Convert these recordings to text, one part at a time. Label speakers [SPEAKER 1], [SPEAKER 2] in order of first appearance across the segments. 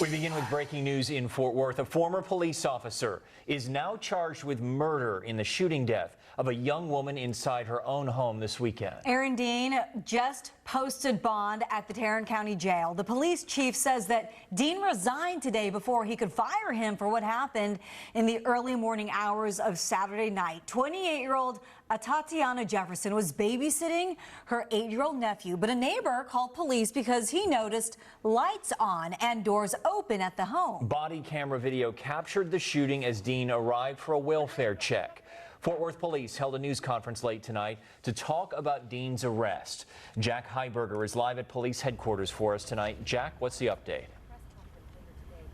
[SPEAKER 1] We begin with breaking news in Fort Worth. A former police officer is now charged with murder in the shooting death of a young woman inside her own home this weekend.
[SPEAKER 2] Aaron Dean just posted bond at the Tarrant County Jail. The police chief says that Dean resigned today before he could fire him for what happened in the early morning hours of Saturday night. 28-year-old Atatiana Jefferson was babysitting her 8-year-old nephew, but a neighbor called police because he noticed lights on and doors open at the home. Body camera video captured the shooting as Dean arrived for a welfare check. Fort Worth police held a news conference late tonight to talk about Dean's arrest. Jack Heiberger is live at police headquarters for us tonight. Jack, what's the update?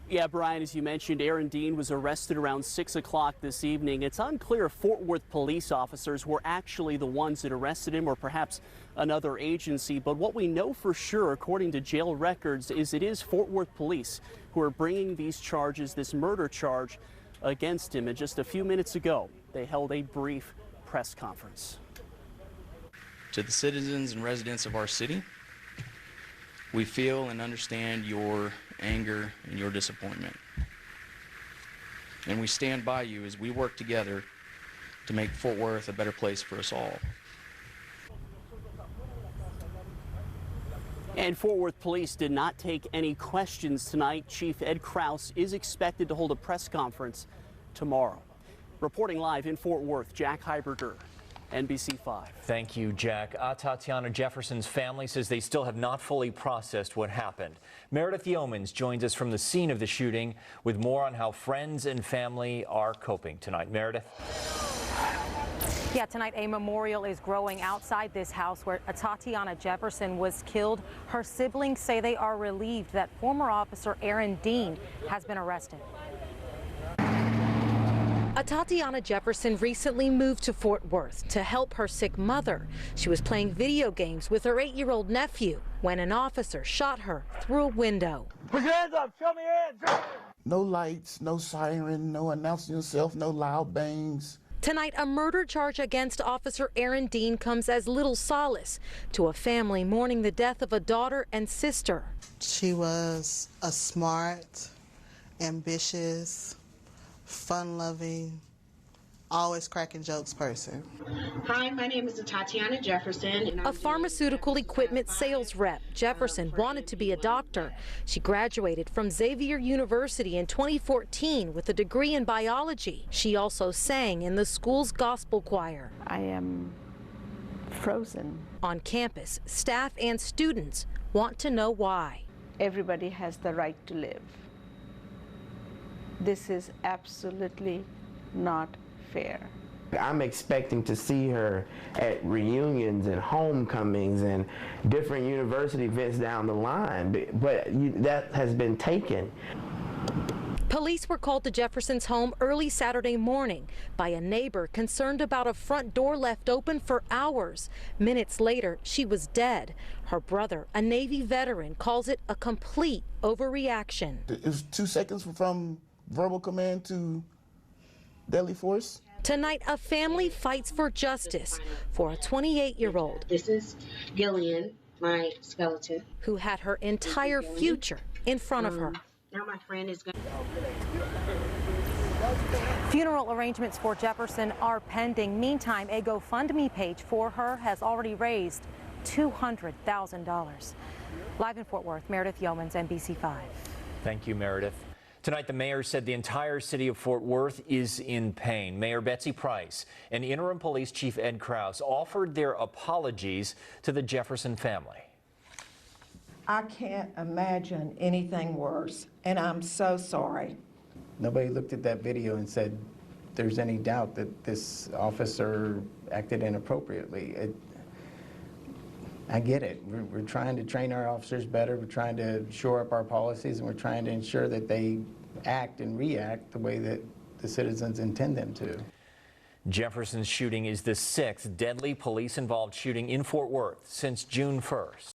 [SPEAKER 3] Yeah, Brian, as you mentioned, Aaron Dean was arrested around 6 o'clock this evening. It's unclear if Fort Worth police officers were actually the ones that arrested him or perhaps another agency. But what we know for sure, according to jail records, is it is Fort Worth police who are bringing these charges, this murder charge, against him. And just a few minutes ago, they held a brief press conference.
[SPEAKER 4] To the citizens and residents of our city, we feel and understand your anger and your disappointment. And we stand by you as we work together to make Fort Worth a better place for us all.
[SPEAKER 3] And Fort Worth police did not take any questions tonight. Chief Ed Kraus is expected to hold a press conference tomorrow. Reporting live in Fort Worth, Jack Heiberger, NBC5.
[SPEAKER 1] Thank you, Jack. Atatiana Jefferson's family says they still have not fully processed what happened. Meredith Yeomans joins us from the scene of the shooting with more on how friends and family are coping tonight. Meredith?
[SPEAKER 5] Yeah, tonight a memorial is growing outside this house where Atatiana Jefferson was killed. Her siblings say they are relieved that former officer Aaron Dean has been arrested. Atatiana Jefferson recently moved to Fort Worth to help her sick mother. She was playing video games with her 8-year-old nephew when an officer shot her through a window.
[SPEAKER 6] Put your hands up, show me your hands.
[SPEAKER 7] No lights, no siren, no announcing yourself, no loud bangs.
[SPEAKER 5] Tonight, a murder charge against Officer Aaron Dean comes as little solace to a family mourning the death of a daughter and sister.
[SPEAKER 8] She was a smart, ambitious, fun-loving, always cracking jokes person.
[SPEAKER 9] Hi, my name is Atatiana Jefferson.
[SPEAKER 5] A pharmaceutical equipment sales rep, Jefferson wanted to be a doctor. She graduated from Xavier University in 2014 with a degree in biology. She also sang in the school's gospel choir.
[SPEAKER 10] I am frozen.
[SPEAKER 5] On campus, staff and students want to know why.
[SPEAKER 10] Everybody has the right to live. This is absolutely not fair.
[SPEAKER 11] I'm expecting to see her at reunions and homecomings and different university events down the line, but that has been taken.
[SPEAKER 5] Police were called to Jefferson's home early Saturday morning by a neighbor concerned about a front door left open for hours. Minutes later, she was dead. Her brother, a Navy veteran, calls it a complete overreaction.
[SPEAKER 7] It was 2 seconds from verbal command to deadly force.
[SPEAKER 5] Tonight, a family fights for justice for a 28-year-old.
[SPEAKER 9] This is Gillian, my skeleton,
[SPEAKER 5] who had her entire future in front of her.
[SPEAKER 9] Now my friend is going.
[SPEAKER 5] Funeral arrangements for Jefferson are pending. Meantime, a GoFundMe page for her has already raised $200,000. Live in Fort Worth, Meredith Yeomans, NBC5.
[SPEAKER 1] Thank you, Meredith. Tonight, the mayor said the entire city of Fort Worth is in pain. Mayor Betsy Price and interim police chief Ed Kraus offered their apologies to the Jefferson family.
[SPEAKER 12] I can't imagine anything worse, and I'm so sorry.
[SPEAKER 13] Nobody looked at that video and said there's any doubt that this officer acted inappropriately. I get it. We're trying to train our officers better. We're trying to shore up our policies, and we're trying to ensure that they act and react the way that the citizens intend them to.
[SPEAKER 1] Jefferson's shooting is the 6th deadly police-involved shooting in Fort Worth since June 1st.